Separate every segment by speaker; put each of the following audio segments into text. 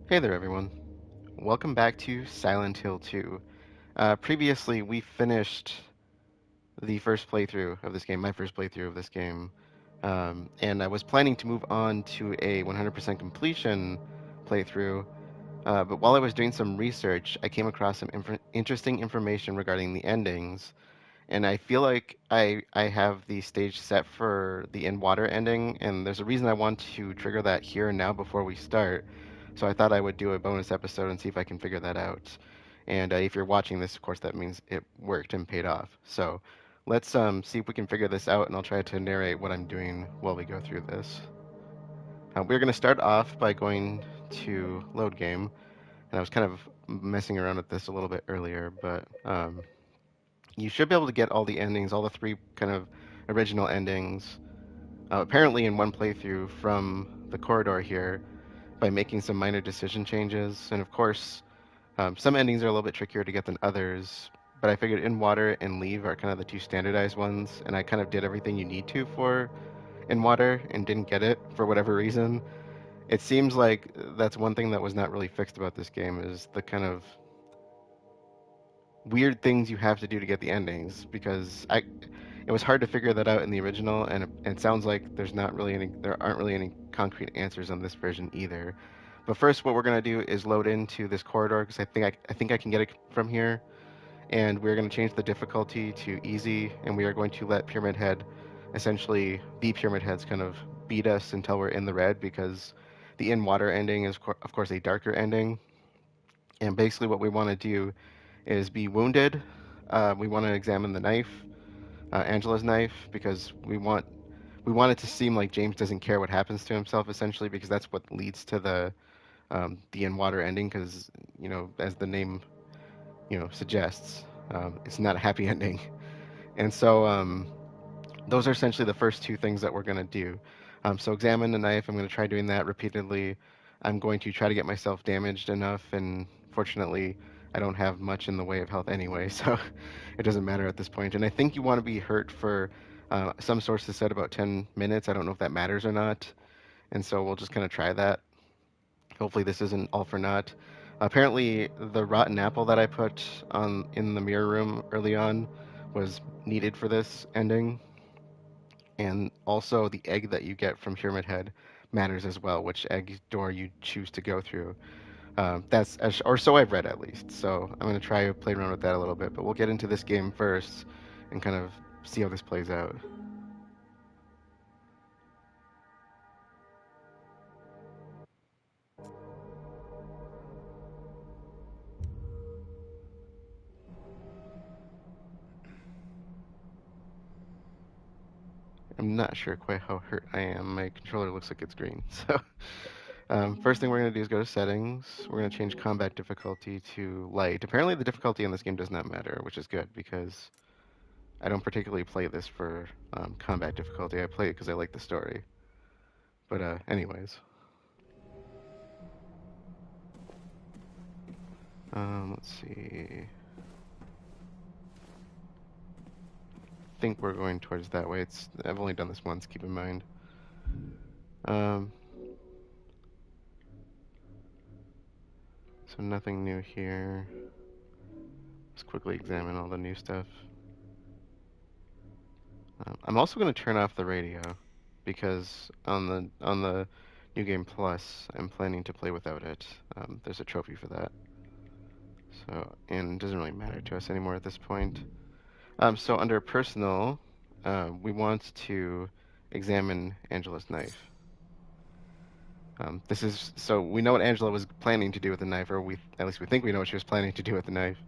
Speaker 1: Hey there, everyone. Welcome back to Silent Hill 2. Previously, we finished the first playthrough of this game, my first playthrough of this game, and I was planning to move on to a 100% completion playthrough, but while I was doing some research, I came across some interesting information regarding the endings, and I feel like I have the stage set for the in water ending, and there's a reason I want to trigger that here and now before we start. So I thought I would do a bonus episode and see if I can figure that out. And if you're watching this, of course, that means it worked and paid off. So let's see if we can figure this out, and I'll try to narrate what I'm doing while we go through this. We're going to start off by going to load game, and I was kind of messing around with this a little bit earlier, but you should be able to get all the endings, all the three kind of original endings, apparently in one playthrough from the corridor here by making some minor decision changes. And of course, some endings are a little bit trickier to get than others, but I figured in water and leave are kind of the two standardized ones, and I kind of did everything you need to for in water and didn't get it for whatever reason. It seems like that's one thing that was not really fixed about this game is the kind of weird things you have to do to get the endings because it was hard to figure that out in the original, and it sounds like there aren't really any concrete answers on this version either. But first, what we're gonna do is load into this corridor because I think I can get it from here, and we're gonna change the difficulty to easy, and we are going to let Pyramid Head, essentially the Pyramid Heads, kind of beat us until we're in the red because the in water ending is of course a darker ending, and basically what we want to do is be wounded. We want to examine the knife, Angela's knife, because we want it to seem like James doesn't care what happens to himself, essentially, because that's what leads to the in water ending. Because as the name suggests, it's not a happy ending, and so those are essentially the first two things that we're going to do. So examine the knife. I'm going to try doing that repeatedly. I'm going to try to get myself damaged enough, and fortunately, I don't have much in the way of health anyway, so it doesn't matter at this point. And I think you want to be hurt for some sources said about 10 minutes. I don't know if that matters or not, and so we'll just kind of try that. Hopefully, this isn't all for naught. Apparently, the rotten apple that I put on in the mirror room early on was needed for this ending, and also the egg that you get from Pyramid Head matters as well, which egg door you choose to go through. Or so I've read at least. So I'm going to try to play around with that a little bit, but we'll get into this game first and kind of see how this plays out. I'm not sure quite how hurt I am. My controller looks like it's green. So first thing we're going to do is go to settings. We're going to change combat difficulty to light. Apparently the difficulty in this game does not matter, which is good because I don't particularly play this for combat difficulty. I play it because I like the story. But anyways, let's see. I think we're going towards that way. I've only done this once. Keep in mind. Um, so nothing new here. Let's quickly examine all the new stuff. I'm also going to turn off the radio because on the New Game Plus, I'm planning to play without it. There's a trophy for that. So, and it doesn't really matter to us anymore at this point. So under personal, we want to examine Angela's knife. This is so we know what Angela was planning to do with the knife, or at least we think we know what she was planning to do with the knife,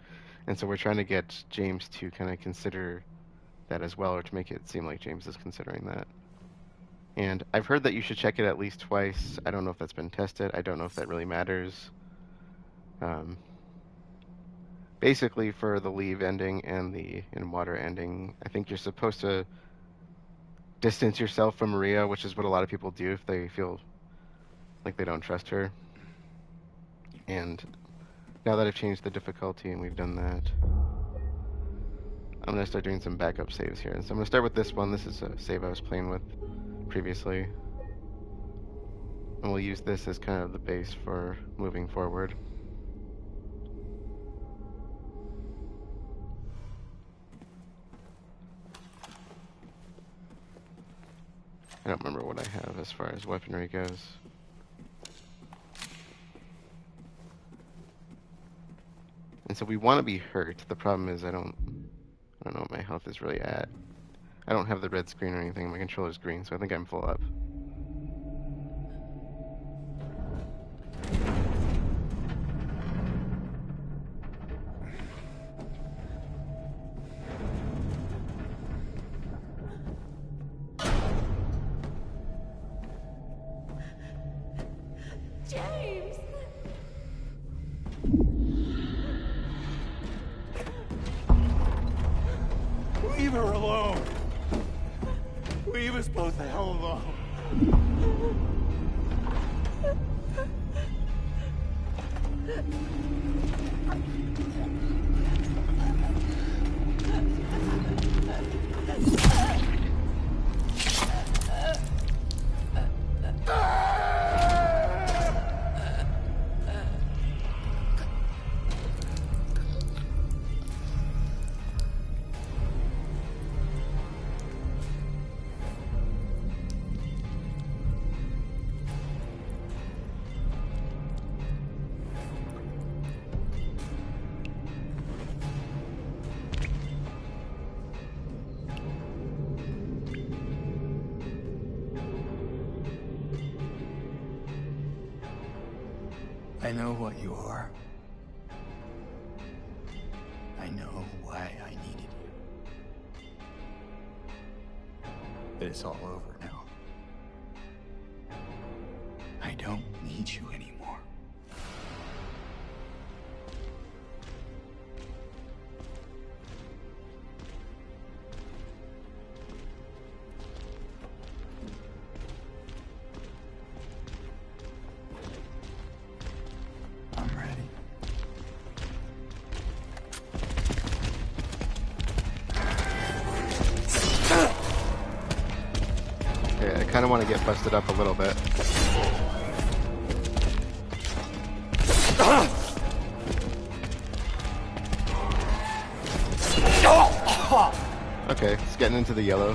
Speaker 1: and so we're trying to get James to kind of consider that as well, or to make it seem like James is considering that. And I've heard that you should check it at least twice. I don't know if that's been tested. I don't know if that really matters. Um, Basically, for the leave ending and the in water ending, I think you're supposed to distance yourself from Maria, which is what a lot of people do if they feel like they don't trust her. And now that I've changed the difficulty and we've done that, I'm going to start doing some backup saves here. So I'm going to start with this one. This is a save I was playing with previously. And we'll use this as kind of the base for moving forward. I don't remember what I have as far as weaponry goes. And so we want to be hurt. The problem is I don't know what my health is really at. I don't have the red screen or anything. My controller's green, so I think I'm full up.
Speaker 2: James!
Speaker 3: Leave her alone! Leave us both the hell alone! I know what you are. I know why I needed you. But it's all over now. I don't need you anymore. I'm ready.
Speaker 1: Okay, I kind of want to get busted up a little bit. Okay, it's getting into the yellow.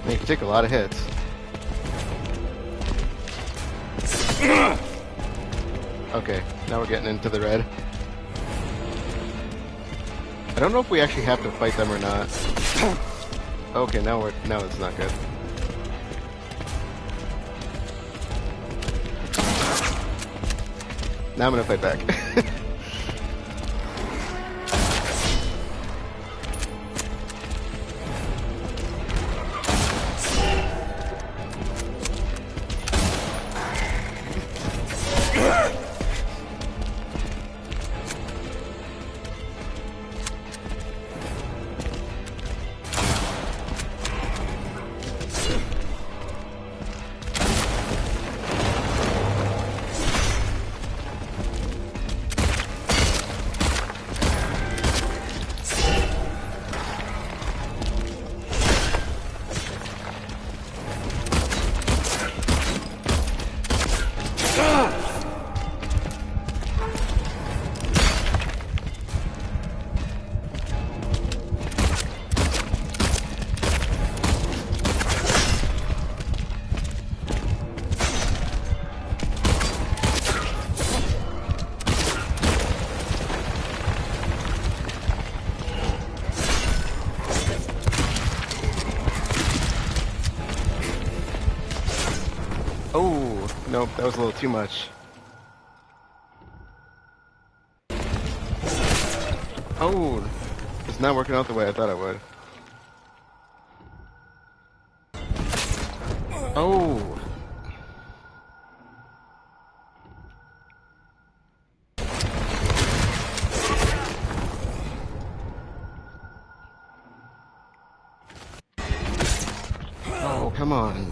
Speaker 1: You can take a lot of hits. Okay, now we're getting into the red. I don't know if we actually have to fight them or not. Okay, now it's not good. Now I'm gonna fight back. Oh, nope, that was a little too much. Oh, it's not working out the way I thought it would. Oh. Oh, come on.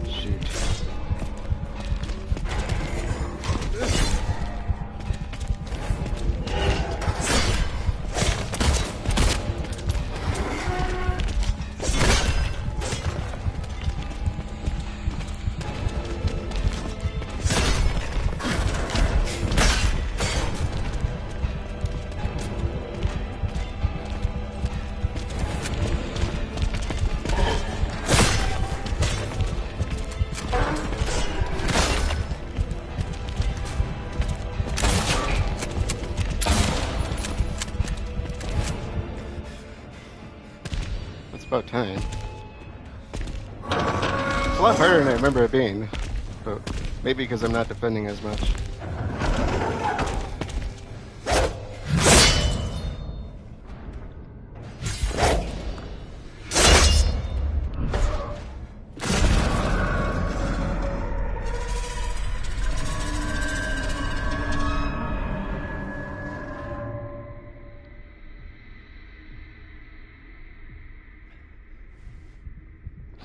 Speaker 1: Shoot. It's about time. It's a lot harder than I remember it being, but maybe because I'm not defending as much.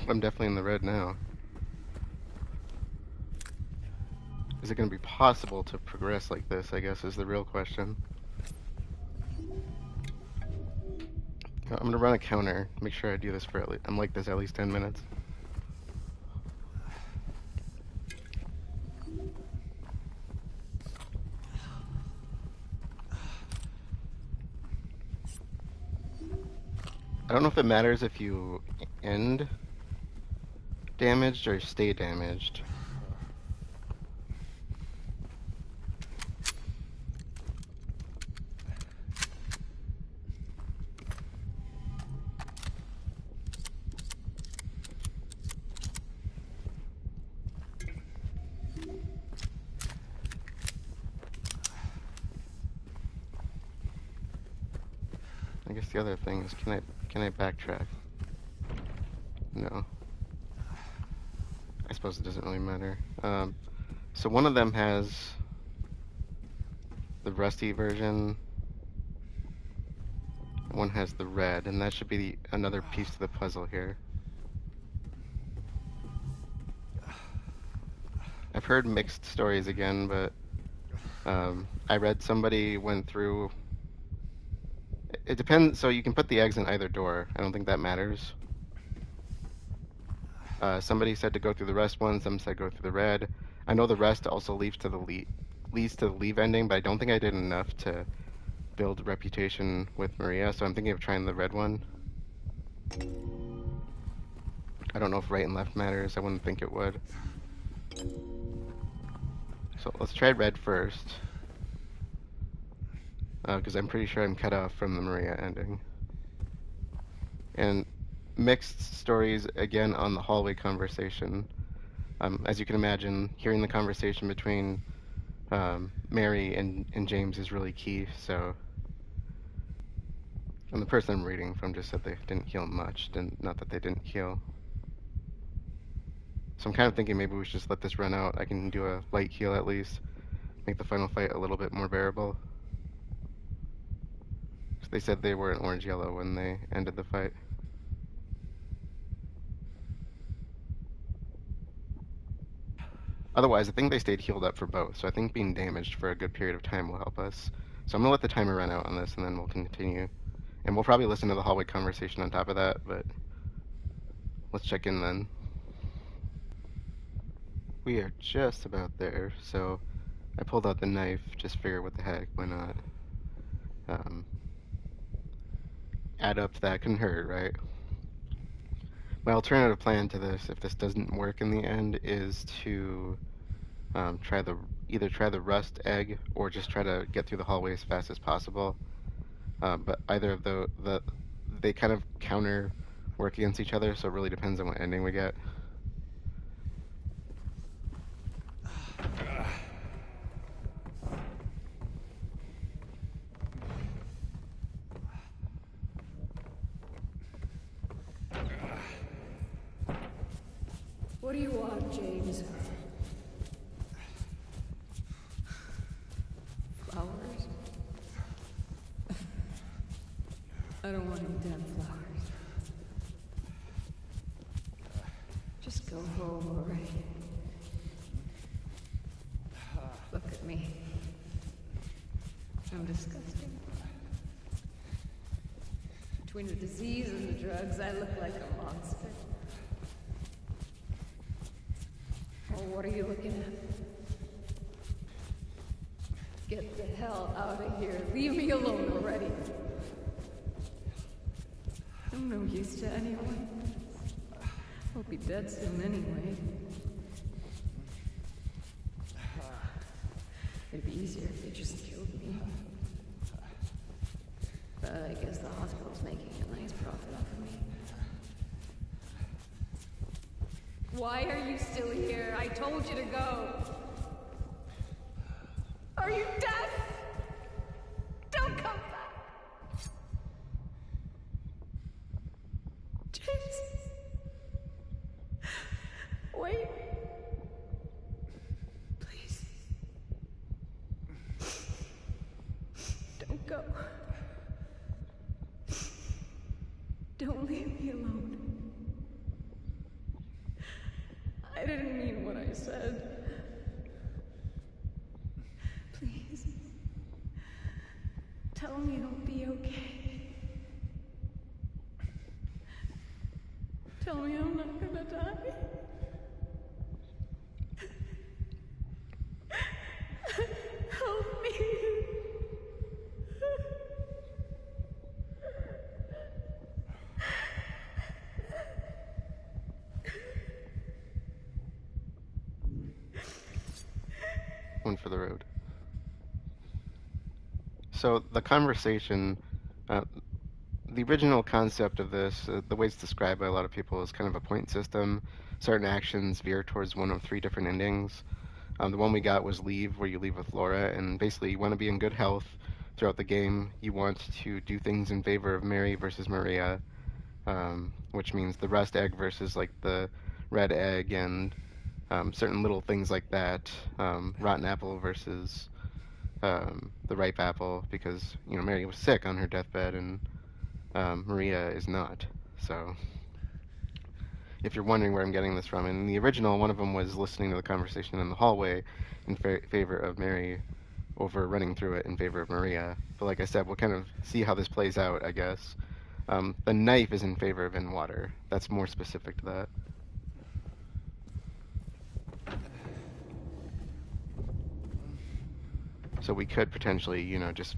Speaker 1: I'm definitely in the red now. Is it going to be possible to progress like this, I guess, is the real question. I'm going to run a counter, make sure I do this for I'm like this at least 10 minutes. I don't know if it matters if you end damaged or stay damaged. I guess the other thing is, can I backtrack? No. I suppose it doesn't really matter. So one of them has the rusty version, and one has the red, and that should be another piece to the puzzle here. I've heard mixed stories again, but I read somebody went through. It depends. So you can put the eggs in either door. I don't think that matters. Somebody said to go through the rest one. Some said go through the red. I know the rest also leads to the leave ending, but I don't think I did enough to build reputation with Maria. So I'm thinking of trying the red one. I don't know if right and left matters. I wouldn't think it would. So let's try red first. Because I'm pretty sure I'm cut off from the Maria ending. And mixed stories again on the hallway conversation. As you can imagine, hearing the conversation between Mary and James is really key. So And the person I'm reading from just said they didn't heal much, not that they didn't heal. So I'm kind of thinking maybe we should just let this run out. I can do a light heal at least, make the final fight a little bit more bearable. So they said they were an orange-yellow when they ended the fight. Otherwise, I think they stayed healed up for both, so I think being damaged for a good period of time will help us. So I'm going to let the timer run out on this, and then we'll continue. And we'll probably listen to the hallway conversation on top of that, but let's check in then. We are just about there, so I pulled out the knife, just figure what the heck, why not? Um, Add up to that, couldn't hurt, right? My alternative plan to this, if this doesn't work in the end, is to try the either try the rust egg or just try to get through the hallway as fast as possible. But either of they kind of counter work against each other, so it really depends on what ending we get.
Speaker 2: What do you want, James? Flowers? I don't want any damn flowers. Just go home already. Look at me. I'm disgusting. Between the disease and the drugs, I look like a monster. Oh, what are you looking at? Get the hell out of here. Leave me alone already. I'm no use to anyone. I'll be dead soon anyway. It'd be easier if they just killed me. But I guess the hospital's making a nice profit off of me. Why are you still here? I told you to go. Are you deaf? Don't come back. James. Wait. Please. Don't go. Don't leave me alone. I didn't mean what I said. Please. Tell me it'll be okay. Tell me I'm not gonna die. Help me.
Speaker 1: One for the road. So the conversation, uh, the original concept of this, the way it's described by a lot of people, is kind of a point system. Certain actions veer towards one of three different endings. The one we got was leave, where you leave with Laura, and basically you want to be in good health throughout the game. You want to do things in favor of Mary versus Maria, which means the rust egg versus like the red egg, and certain little things like that. Rotten apple versus the ripe apple, because Mary was sick on her deathbed and Maria is not. So if you're wondering where I'm getting this from, in the original, one of them was listening to the conversation in the hallway in favor of Mary over running through it in favor of Maria. But like I said, we'll kind of see how this plays out, I guess. The knife is in favor of in water. That's more specific to that. So we could potentially, just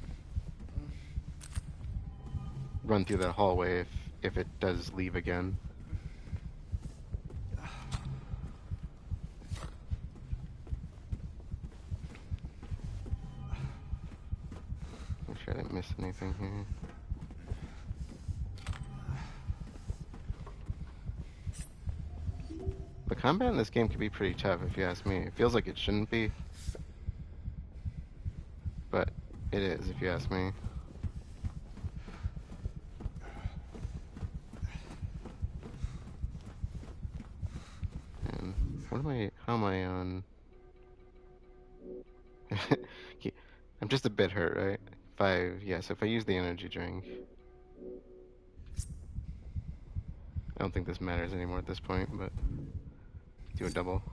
Speaker 1: run through that hallway if it does leave again. Make sure I didn't miss anything here. The combat in this game can be pretty tough, if you ask me. It feels like it shouldn't be, but it is, if you ask me. How am I on? I'm just a bit hurt, right? 5, yes, if I use the energy drink. I don't think this matters anymore at this point, but do a double.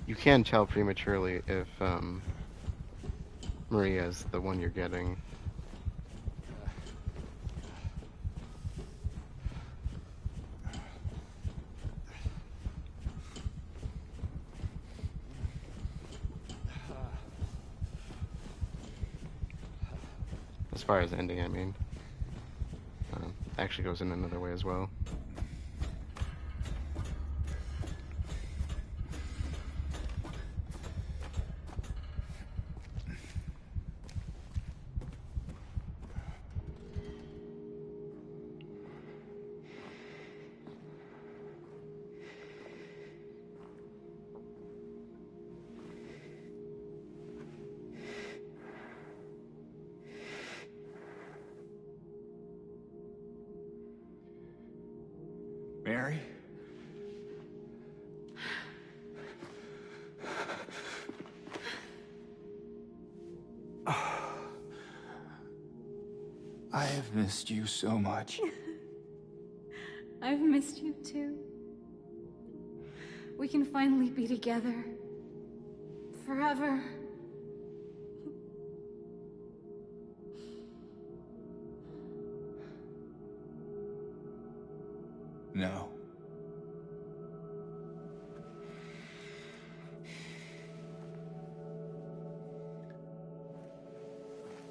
Speaker 1: You can tell prematurely if Maria's the one you're getting. As far as ending, I mean. Actually goes in another way as well.
Speaker 3: Mary? I have missed you so much.
Speaker 2: I've missed you too. We can finally be together. Forever.
Speaker 3: No.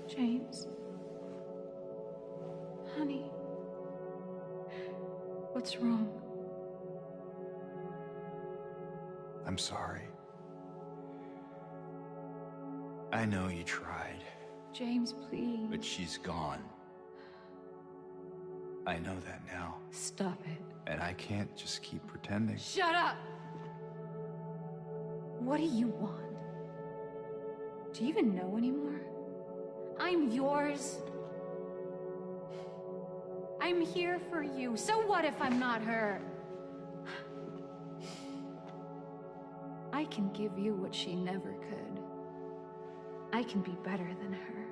Speaker 2: James. Honey. What's wrong?
Speaker 3: I'm sorry. I know you tried,
Speaker 2: James, please.
Speaker 3: but she's gone. I know that now,
Speaker 2: Stop it.
Speaker 3: and I can't just keep pretending.
Speaker 2: Shut up! What do you want? Do you even know anymore? I'm yours. I'm here for you. So what if I'm not her? I can give you what she never could. I can be better than her.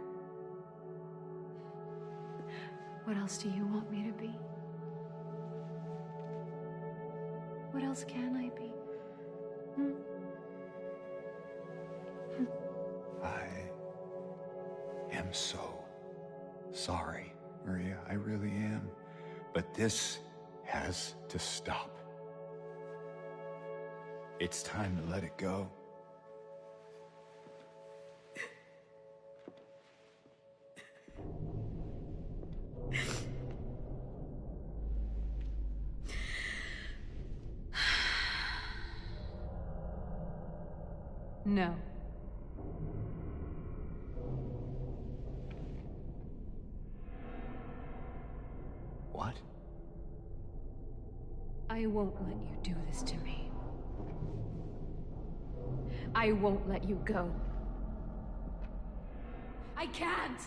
Speaker 2: What else do you want me to be? What else can I be?
Speaker 3: I am so sorry, Maria. I really am. But this has to stop. It's time to let it go.
Speaker 2: No.
Speaker 3: What?
Speaker 2: I won't let you do this to me. I won't let you go. I can't!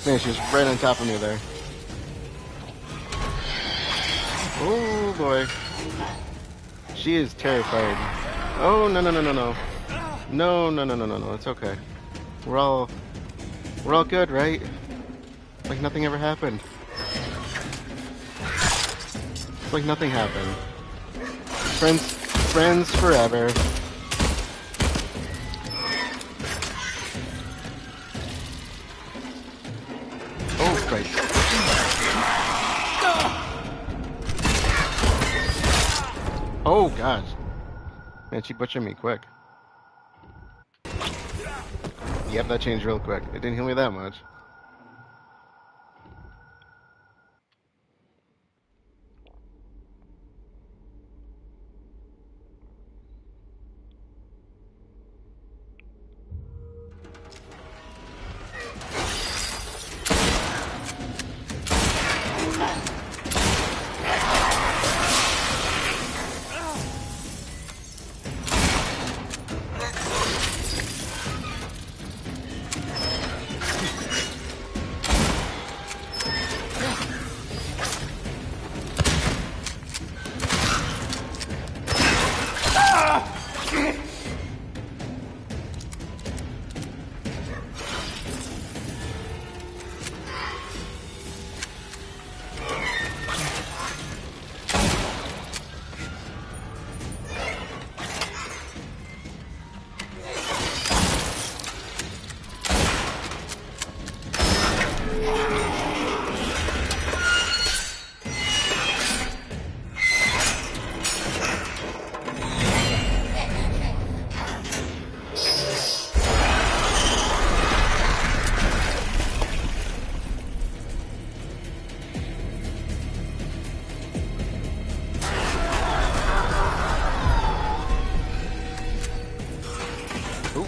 Speaker 1: Man, she's right on top of me there. Oh boy. She is terrified. Oh no no no no no. No no no no no no. It's okay. We're all good, right? Like nothing ever happened. It's like nothing happened. Friends forever. Oh gosh, man, she butchered me quick. Yep, that changed real quick. It didn't heal me that much. Ooh.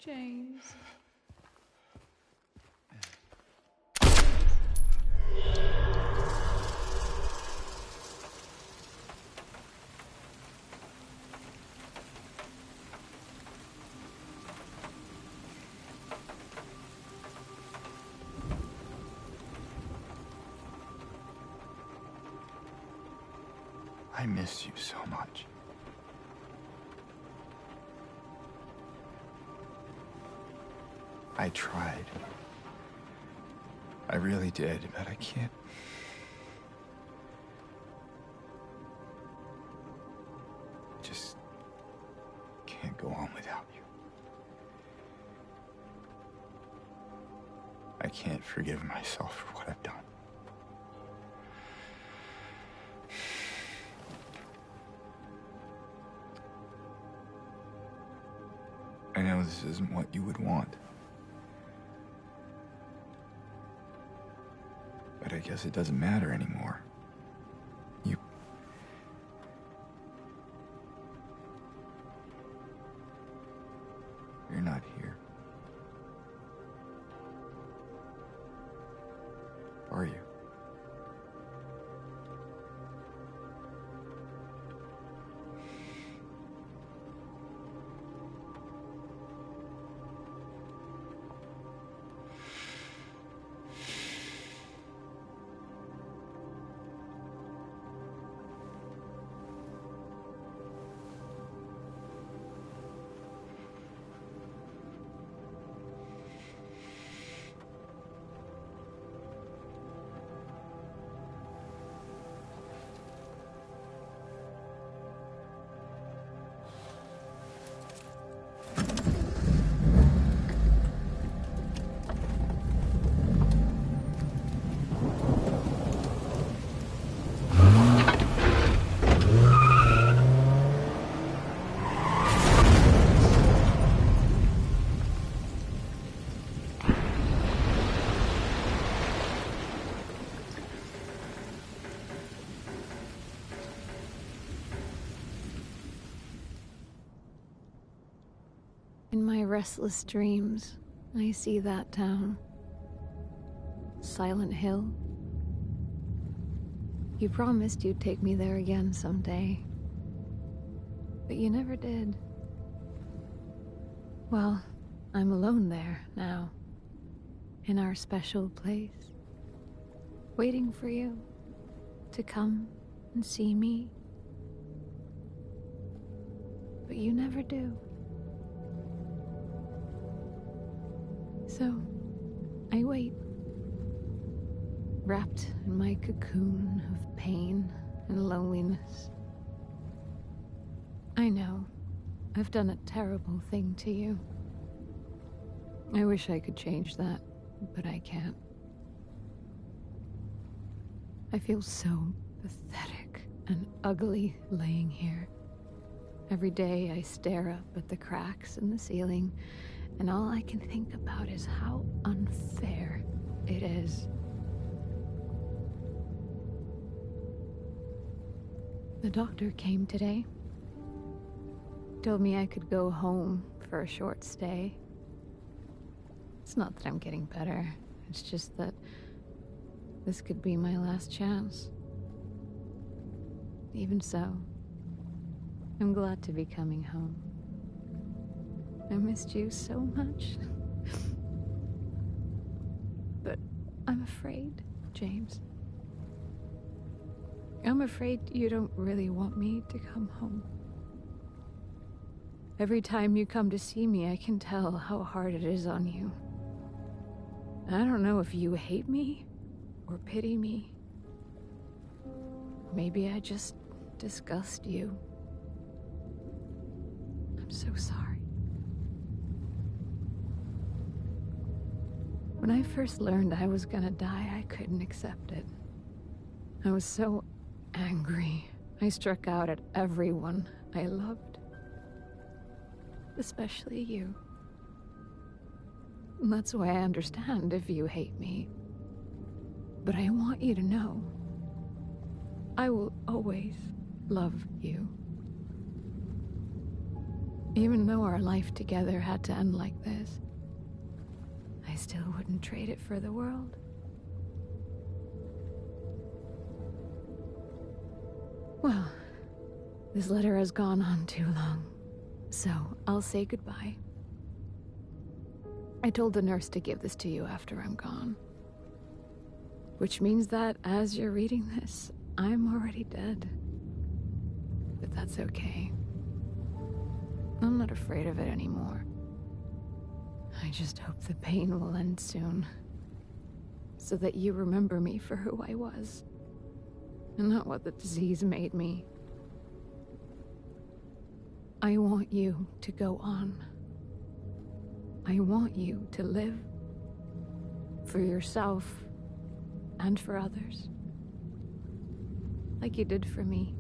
Speaker 2: James.
Speaker 3: I miss you so much. I tried. I really did, but I can't. Just can't go on without you. I can't forgive myself for what I've done. I know this isn't what you would want. But I guess it doesn't matter anymore. You're not here. Are you?
Speaker 2: In my restless dreams, I see that town. Silent Hill. You promised you'd take me there again someday. But you never did. Well, I'm alone there now. In our special place. Waiting for you to come and see me. But you never do. So, I wait. Wrapped in my cocoon of pain and loneliness. I know, I've done a terrible thing to you. I wish I could change that, but I can't. I feel so pathetic and ugly laying here. Every day I stare up at the cracks in the ceiling, and all I can think about is how unfair it is. The doctor came today. Told me I could go home for a short stay. It's not that I'm getting better. It's just that this could be my last chance. Even so, I'm glad to be coming home. I missed you so much. But I'm afraid, James. I'm afraid you don't really want me to come home. Every time you come to see me, I can tell how hard it is on you. I don't know if you hate me or pity me. Maybe I just disgust you. I'm so sorry. When I first learned I was gonna die, I couldn't accept it. I was so angry. I struck out at everyone I loved. Especially you. And that's why I understand if you hate me. But I want you to know, I will always love you. Even though our life together had to end like this, I still wouldn't trade it for the world. Well, this letter has gone on too long, so I'll say goodbye. I told the nurse to give this to you after I'm gone. Which means that as you're reading this, I'm already dead. But that's okay. I'm not afraid of it anymore. I just hope the pain will end soon. So that you remember me for who I was. And not what the disease made me. I want you to go on. I want you to live. For yourself. And for others. Like you did for me.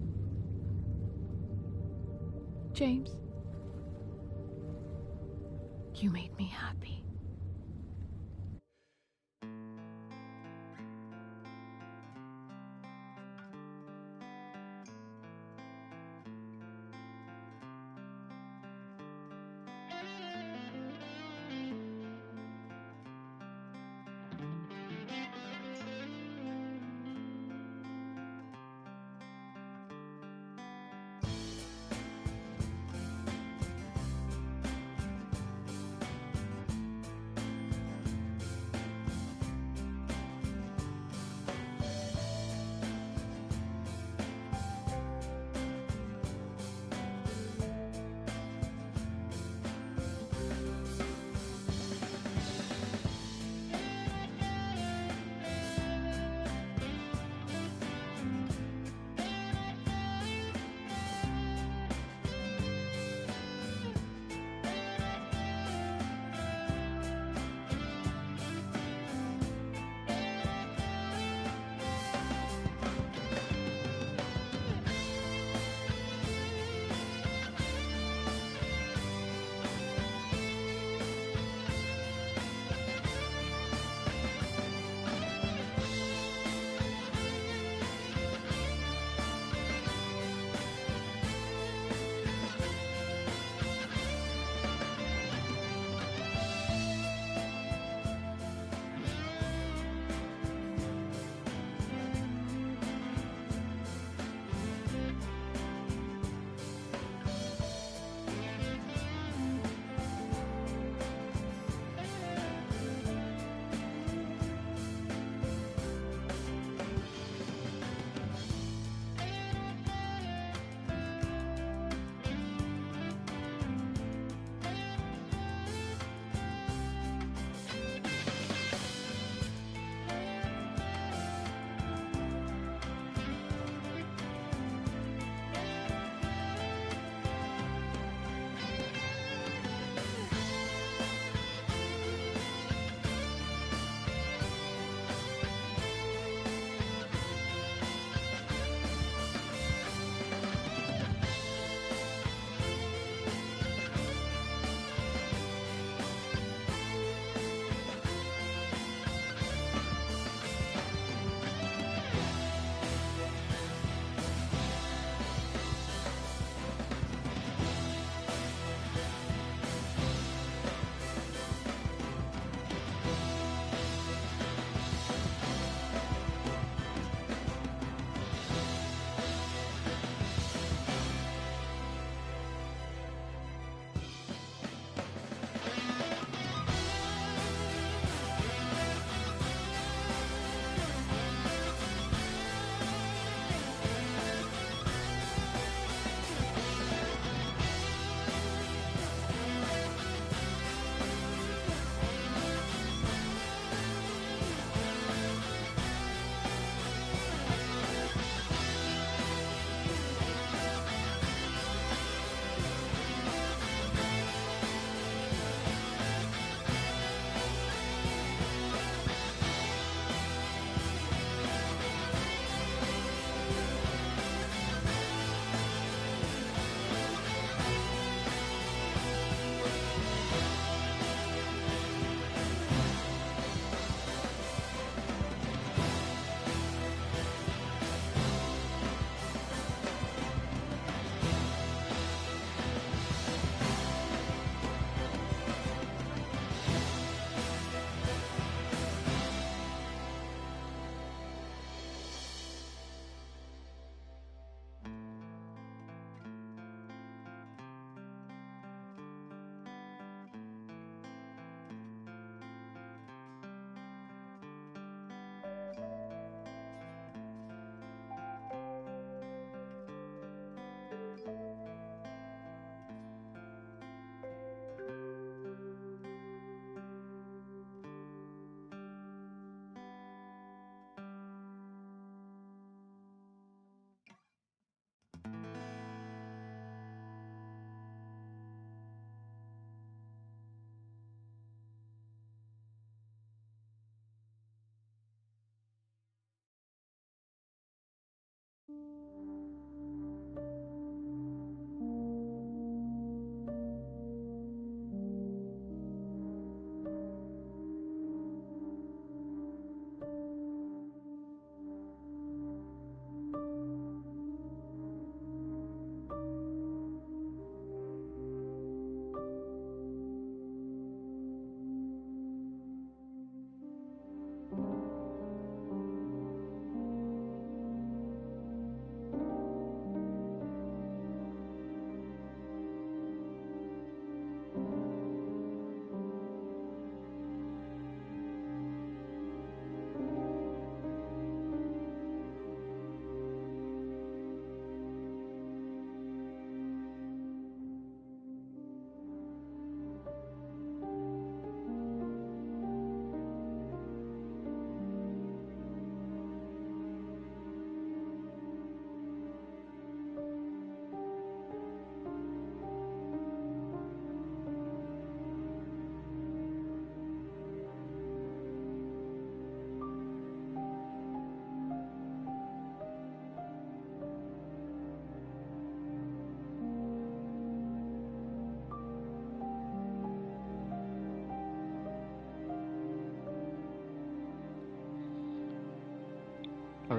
Speaker 2: James. You made me happy.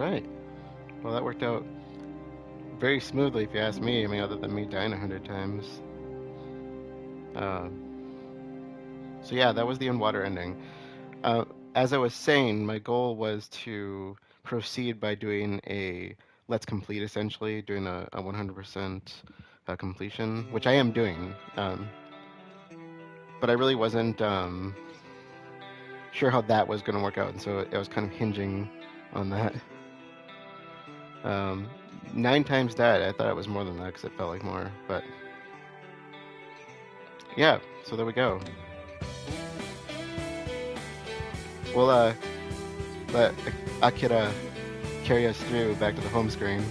Speaker 1: right. Well, that worked out very smoothly, if you ask me. I mean, other than me dying 100 times. Uh, so yeah, that was the in-water ending. Uh, as I was saying, my goal was to proceed by doing a let's complete, essentially doing a 100% completion, which I am doing. But I really wasn't sure how that was going to work out, and so I was kind of hinging on that. Um, 9 times that, I thought it was more than that because it felt like more. But yeah, so there we go. We'll let Akira carry us through back to the home screen.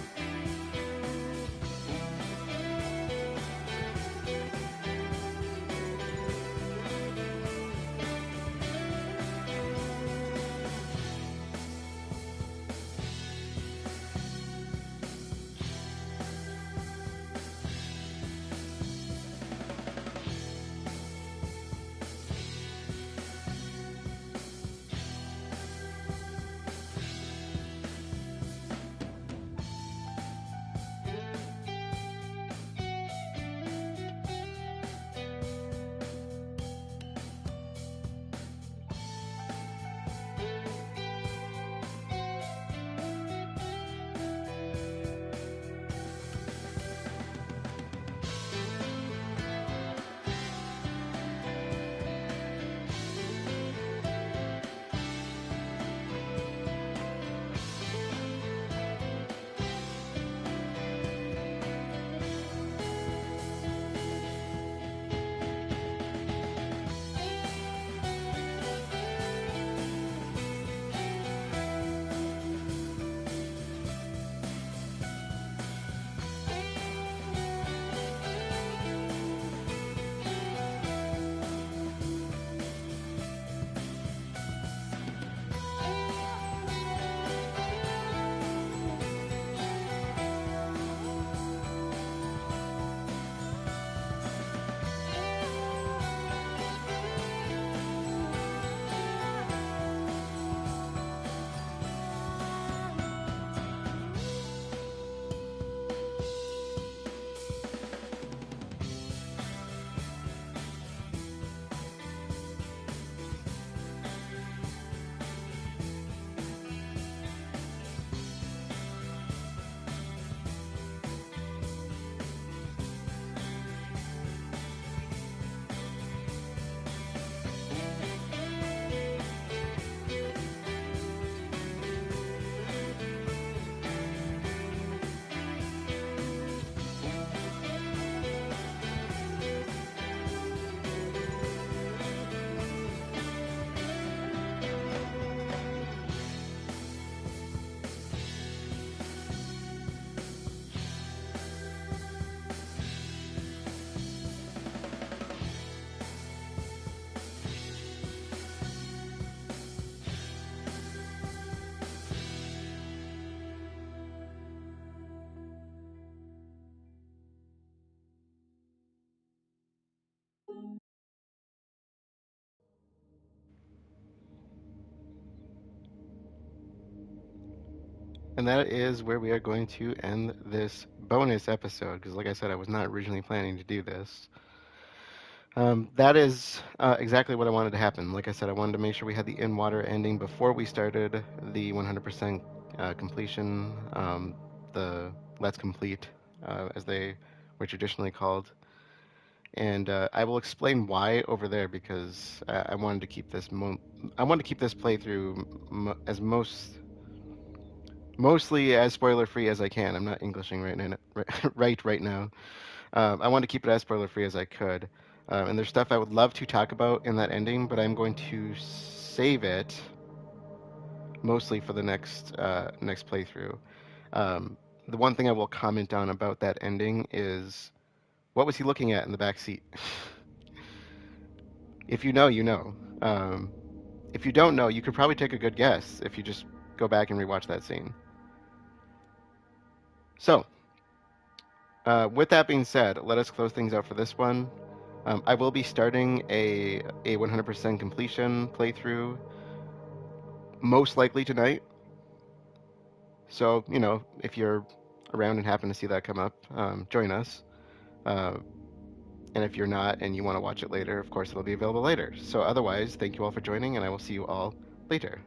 Speaker 1: And that is where we are going to end this bonus episode because, like I said, I was not originally planning to do this. That is exactly what I wanted to happen. Like I said, I wanted to make sure we had the in-water ending before we started the 100% completion, the Let's Complete, as they were traditionally called. And I will explain why over there because I wanted to keep this I wanted to keep this playthrough as mostly as spoiler free as I can. I'm not Englishing right now, right now. I want to keep it as spoiler free as I could. And there's stuff I would love to talk about in that ending, but I'm going to save it mostly for the next playthrough. Um, the one thing I will comment on about that ending is what was he looking at in the back seat? If you know, you know. Um, if you don't know, you could probably take a good guess if you just go back and rewatch that scene. So, with that being said, let us close things out for this one. I will be starting a 100% completion playthrough most likely tonight. So, if you're around and happen to see that come up, join us. Uh, and if you're not and you want to watch it later, of course, it'll be available later. So, otherwise, thank you all for joining, and I will see you all later.